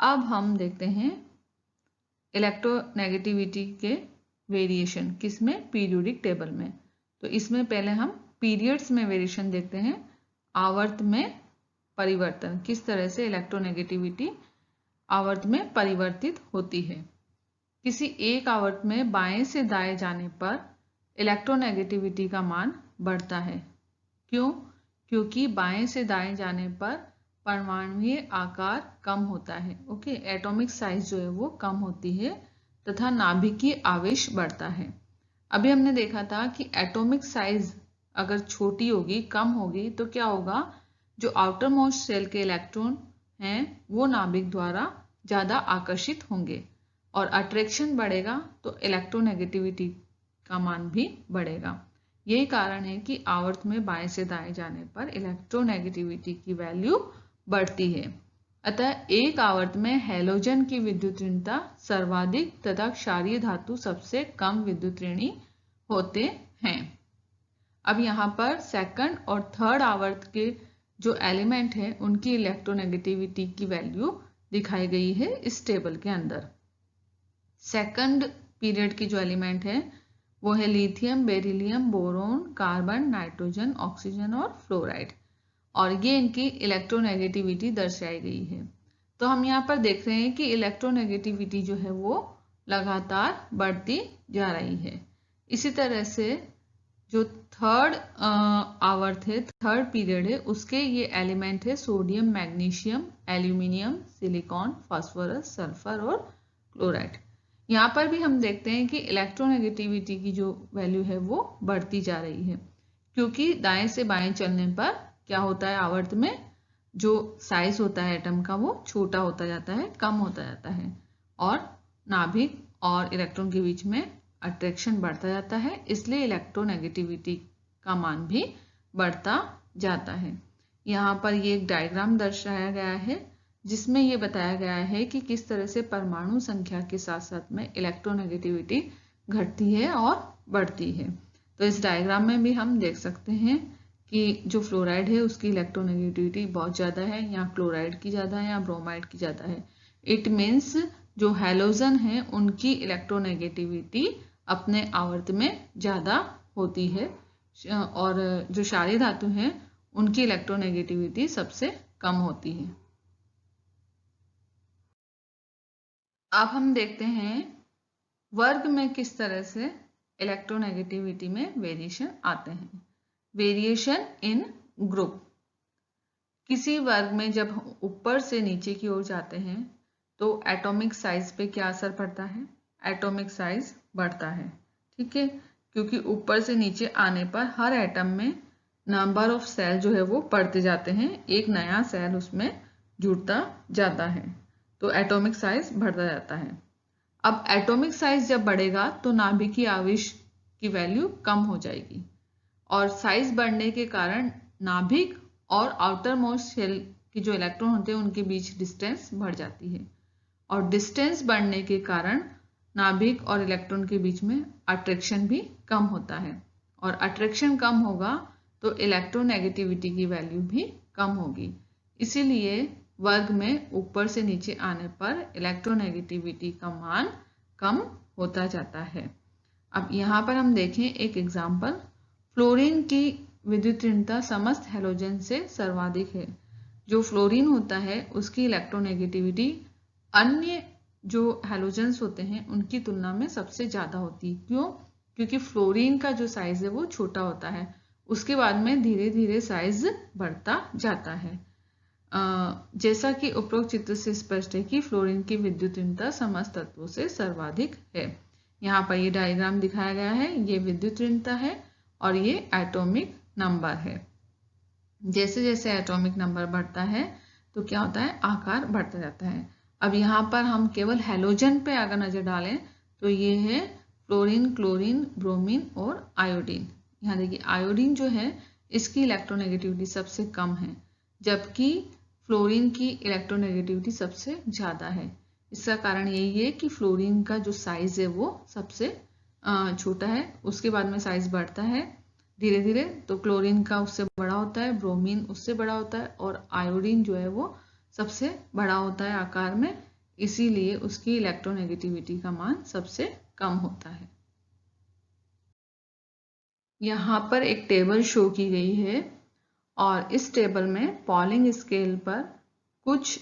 अब हम देखते हैं इलेक्ट्रोनेगेटिविटी के वेरिएशन, किसमें? पीरियोडिक टेबल में। तो इसमें पहले हम पीरियड्स में वेरिएशन देखते हैं, आवर्त में परिवर्तन, किस तरह से इलेक्ट्रोनेगेटिविटी आवर्त में परिवर्तित होती है। किसी एक आवर्त में बाएं से दाएं जाने पर इलेक्ट्रोनेगेटिविटी का मान बढ़ता है। क्यों? क्योंकि बाएं से दाएं जाने पर परमाणुीय आकार कम होता है। ओके, एटॉमिक साइज जो है वो कम होती है तथा नाभिकीय आवेश बढ़ता है। अभी हमने देखा था कि एटॉमिक साइज अगर छोटी होगी, कम होगी, तो क्या होगा? जो आउटर मोस्ट शेल के इलेक्ट्रॉन हैं वो नाभिक द्वारा ज़्यादा आकर्षित होंगे और अट्रैक्शन बढ़ेगा तो इलेक्ट्रोनेगेटिविटी का मान भी बढ़ेगा। यही कारण है कि आवर्त में बाएं से दाएं जाने पर इलेक्ट्रोनेगेटिविटी की वैल्यू बढ़ती है। अतः एक आवर्त में हैलोजन की विद्युत ऋणता सर्वाधिक तथा क्षारीय धातु सबसे कम विद्युत ऋणी होते हैं। अब यहाँ पर सेकंड और थर्ड आवर्त के जो एलिमेंट है उनकी इलेक्ट्रोनेगेटिविटी की वैल्यू दिखाई गई है इस टेबल के अंदर। सेकंड पीरियड की जो एलिमेंट है वो है lithium, beryllium, boron, carbon, nitrogen, oxygen और फ्लोराइड, और ये इनकी इलेक्ट्रोनेगेटिविटी दर्शाई गई है। तो हम यहाँ पर देख रहे हैं कि इलेक्ट्रोनेगेटिविटी जो है वो लगातार बढ़ती जा रही है। इसी तरह से जो थर्ड आवर्त है, थर्ड पीरियड है, उसके ये एलिमेंट है sodium, magnesium, aluminium, silicon, phosphorus, sulphur और क्लोराइड। यहाँ पर भी हम देखते हैं कि इलेक्ट्रोनेगेटिविटी की जो वैल्यू है वो बढ़ती जा रही है, क्योंकि दाएं से बाएं चलने पर क्या होता है? आवर्त में जो साइज होता है एटम का वो छोटा होता जाता है, कम होता जाता है, और नाभिक और इलेक्ट्रॉन के बीच में अट्रैक्शन बढ़ता जाता है, इसलिए इलेक्ट्रोनेगेटिविटी का मान भी बढ़ता जाता है। यहाँ पर ये एक डायग्राम दर्शाया गया है जिसमें ये बताया गया है कि किस तरह से परमाणु संख्या के साथ साथ में इलेक्ट्रोनेगेटिविटी घटती है और बढ़ती है। तो इस डायग्राम में भी हम देख सकते हैं कि जो फ्लोराइड है उसकी इलेक्ट्रोनेगेटिविटी बहुत ज़्यादा है, यहाँ क्लोराइड की ज़्यादा है, यहाँ ब्रोमाइड की ज़्यादा है। इट मीन्स जो हैलोजन है उनकी इलेक्ट्रोनेगेटिविटी अपने आवर्त में ज़्यादा होती है, और जो क्षारीय धातु हैं उनकी इलेक्ट्रोनेगेटिविटी सबसे कम होती है। अब हम देखते हैं वर्ग में किस तरह से इलेक्ट्रोनेगेटिविटी में वेरिएशन आते हैं। Variation in group. किसी वर्ग में जब ऊपर से नीचे की ओर जाते हैं तो एटॉमिक साइज पे क्या असर पड़ता है? एटॉमिक साइज बढ़ता है, ठीक है, क्योंकि ऊपर से नीचे आने पर हर एटम में नंबर ऑफ सेल जो है वो बढ़ते जाते हैं, एक नया सेल उसमें जुड़ता जाता है, तो एटॉमिक साइज बढ़ता जाता है। अब एटॉमिक साइज जब बढ़ेगा तो नाभिकीय आवेश की वैल्यू कम हो जाएगी, और साइज बढ़ने के कारण नाभिक और आउटर मोस्ट शेल के जो इलेक्ट्रॉन होते हैं उनके बीच डिस्टेंस बढ़ जाती है, और डिस्टेंस बढ़ने के कारण नाभिक और इलेक्ट्रॉन के बीच में अट्रैक्शन भी कम होता है, और अट्रैक्शन कम होगा तो इलेक्ट्रोनेगेटिविटी की वैल्यू भी कम होगी। इसीलिए वर्ग में ऊपर से नीचे आने पर इलेक्ट्रोनेगेटिविटी का मान कम होता जाता है। अब यहाँ पर हम देखें एक एग्जाम्पल। फ्लोरीन की विद्युत ऋणता समस्त हैलोजन से सर्वाधिक है। जो फ्लोरीन होता है उसकी इलेक्ट्रोनेगेटिविटी अन्य जो हैलोजेंस होते हैं उनकी तुलना में सबसे ज़्यादा होती है। क्यों? क्योंकि फ्लोरीन का जो साइज है वो छोटा होता है, उसके बाद में धीरे धीरे साइज बढ़ता जाता है। जैसा कि उपरोक्त चित्र से स्पष्ट है कि फ्लोरीन की विद्युत ऋणता समस्त तत्वों से सर्वाधिक है। यहाँ पर ये डायग्राम दिखाया गया है, ये विद्युत ऋणता है और ये एटॉमिक नंबर है। जैसे जैसे एटॉमिक नंबर बढ़ता है तो क्या होता है? आकार बढ़ता जाता है। अब यहाँ पर हम केवल हैलोजन पे अगर नजर डालें तो ये है फ्लोरीन, क्लोरीन, ब्रोमीन और आयोडीन। यहाँ देखिए आयोडीन जो है इसकी इलेक्ट्रोनेगेटिविटी सबसे कम है, जबकि फ्लोरीन की इलेक्ट्रोनेगेटिविटी सबसे ज़्यादा है। इसका कारण यही है कि फ्लोरीन का जो साइज है वो सबसे छोटा है, उसके बाद में साइज बढ़ता है धीरे धीरे, तो क्लोरीन का उससे बड़ा होता है, ब्रोमीन उससे बड़ा होता है, और आयोडीन जो है वो सबसे बड़ा होता है आकार में। इसीलिए उसकी इलेक्ट्रोनेगेटिविटी का मान सबसे कम होता है। यहाँ पर एक टेबल शो की गई है और इस टेबल में पॉलिंग स्केल पर कुछ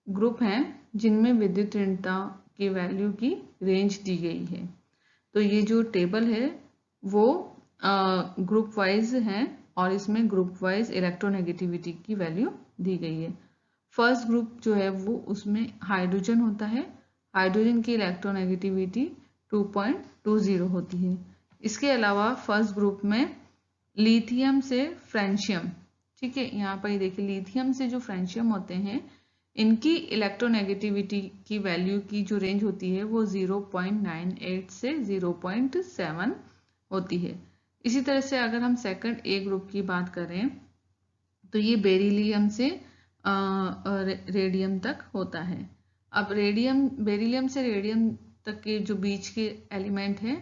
ग्रुप हैं जिनमें विद्युत ऋणता की वैल्यू की रेंज दी गई है। तो ये जो टेबल है वो ग्रुप वाइज है और इसमें ग्रुप वाइज इलेक्ट्रोनेगेटिविटी की वैल्यू दी गई है। फर्स्ट ग्रुप जो है वो उसमें हाइड्रोजन होता है। हाइड्रोजन की इलेक्ट्रोनेगेटिविटी 2.20 होती है। इसके अलावा फर्स्ट ग्रुप में लिथियम से फ्रेंशियम, ठीक है, यहाँ पर ये देखिए लिथियम से जो फ्रेंशियम होते हैं इनकी इलेक्ट्रोनेगेटिविटी की वैल्यू की जो रेंज होती है वो 0.98 से 0.7 होती है। इसी तरह से अगर हम सेकंड ए ग्रुप की बात करें तो ये बेरिलियम से रेडियम तक होता है। अब बेरिलियम से रेडियम तक के जो बीच के एलिमेंट हैं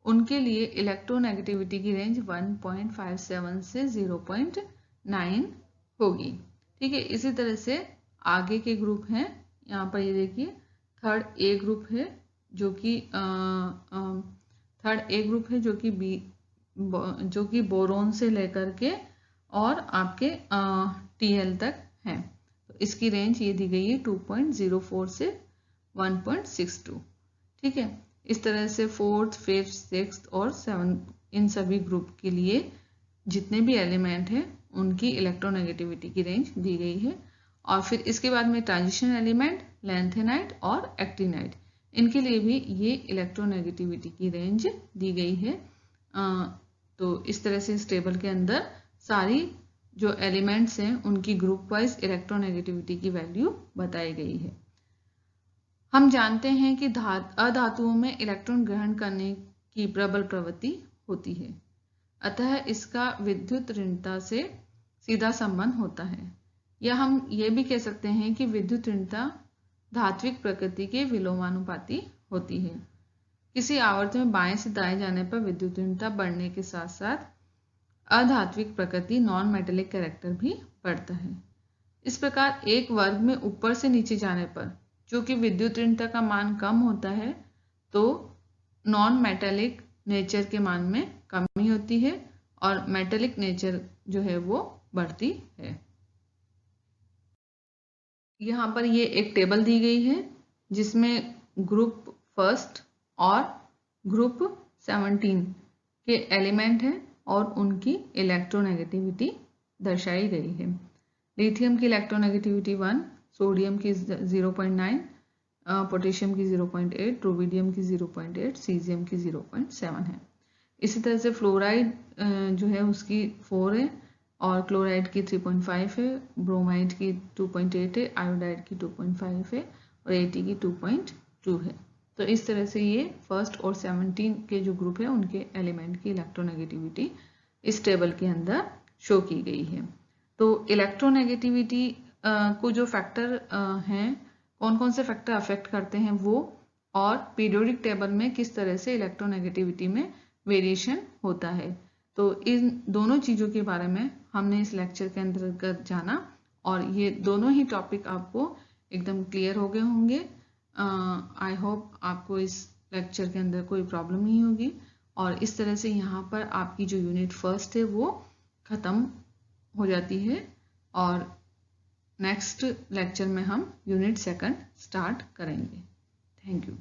उनके लिए इलेक्ट्रोनेगेटिविटी की रेंज 1.57 से 0.9 होगी, ठीक है। इसी तरह से आगे के ग्रुप हैं, यहाँ पर ये देखिए थर्ड ए ग्रुप है जो कि बोरोन से लेकर के और आपके टीएल तक है। तो इसकी रेंज ये दी गई है 2.04 से 1.62, ठीक है। इस तरह से फोर्थ, फिफ्थ, सिक्स्थ और सेवन्थ इन सभी ग्रुप के लिए जितने भी एलिमेंट हैं उनकी इलेक्ट्रोनेगेटिविटी की रेंज दी गई है। और फिर इसके बाद में ट्रांजिशन एलिमेंट, लैंथेनाइट और एक्टिनाइट, इनके लिए भी ये इलेक्ट्रोनेगेटिविटी की रेंज दी गई है। तो इस तरह से इस टेबल के अंदर सारी जो एलिमेंट्स हैं उनकी ग्रुप वाइज इलेक्ट्रोनेगेटिविटी की वैल्यू बताई गई है। हम जानते हैं कि अधातुओं में इलेक्ट्रॉन ग्रहण करने की प्रबल प्रवृत्ति होती है, अतः इसका विद्युत ऋणता से सीधा संबंध होता है। या हम ये भी कह सकते हैं कि विद्युत ऋणता धात्विक प्रकृति के विलोमानुपाती होती है। किसी आवर्त में बाएं से दाएं जाने पर विद्युत ऋणता बढ़ने के साथ साथ अधात्विक प्रकृति, नॉन मेटेलिक कैरेक्टर भी बढ़ता है। इस प्रकार एक वर्ग में ऊपर से नीचे जाने पर चूंकि विद्युत ऋणता का मान कम होता है तो नॉन मेटेलिक नेचर के मान में कमी होती है और मेटेलिक नेचर जो है वो बढ़ती है। यहाँ पर ये एक टेबल दी गई है जिसमें ग्रुप फर्स्ट और ग्रुप 17 के एलिमेंट हैं और उनकी इलेक्ट्रोनेगेटिविटी दर्शाई गई है। लिथियम की इलेक्ट्रोनेगेटिविटी 1, सोडियम की 0.9, पोटेशियम की 0.8, रुबिडियम की 0.8, सीजियम की 0.7 है। इसी तरह से फ्लोराइड जो है उसकी 4 है और क्लोराइड की 3.5 है, ब्रोमाइड की 2.8 है, आयोडाइड की 2.5 है और एटी की 2.2 है। तो इस तरह से ये फर्स्ट और 17 के जो ग्रुप है उनके एलिमेंट की इलेक्ट्रोनेगेटिविटी इस टेबल के अंदर शो की गई है। तो इलेक्ट्रोनेगेटिविटी को जो फैक्टर हैं, कौन कौन से फैक्टर अफेक्ट करते हैं वो, और पीरियोडिक टेबल में किस तरह से इलेक्ट्रोनेगेटिविटी में वेरिएशन होता है, तो इन दोनों चीज़ों के बारे में हमने इस लेक्चर के अंतर्गत जाना और ये दोनों ही टॉपिक आपको एकदम क्लियर हो गए होंगे। आई होप आपको इस लेक्चर के अंदर कोई प्रॉब्लम नहीं होगी और इस तरह से यहाँ पर आपकी जो यूनिट फर्स्ट है वो ख़त्म हो जाती है और नेक्स्ट लेक्चर में हम यूनिट सेकंड स्टार्ट करेंगे। Thank you.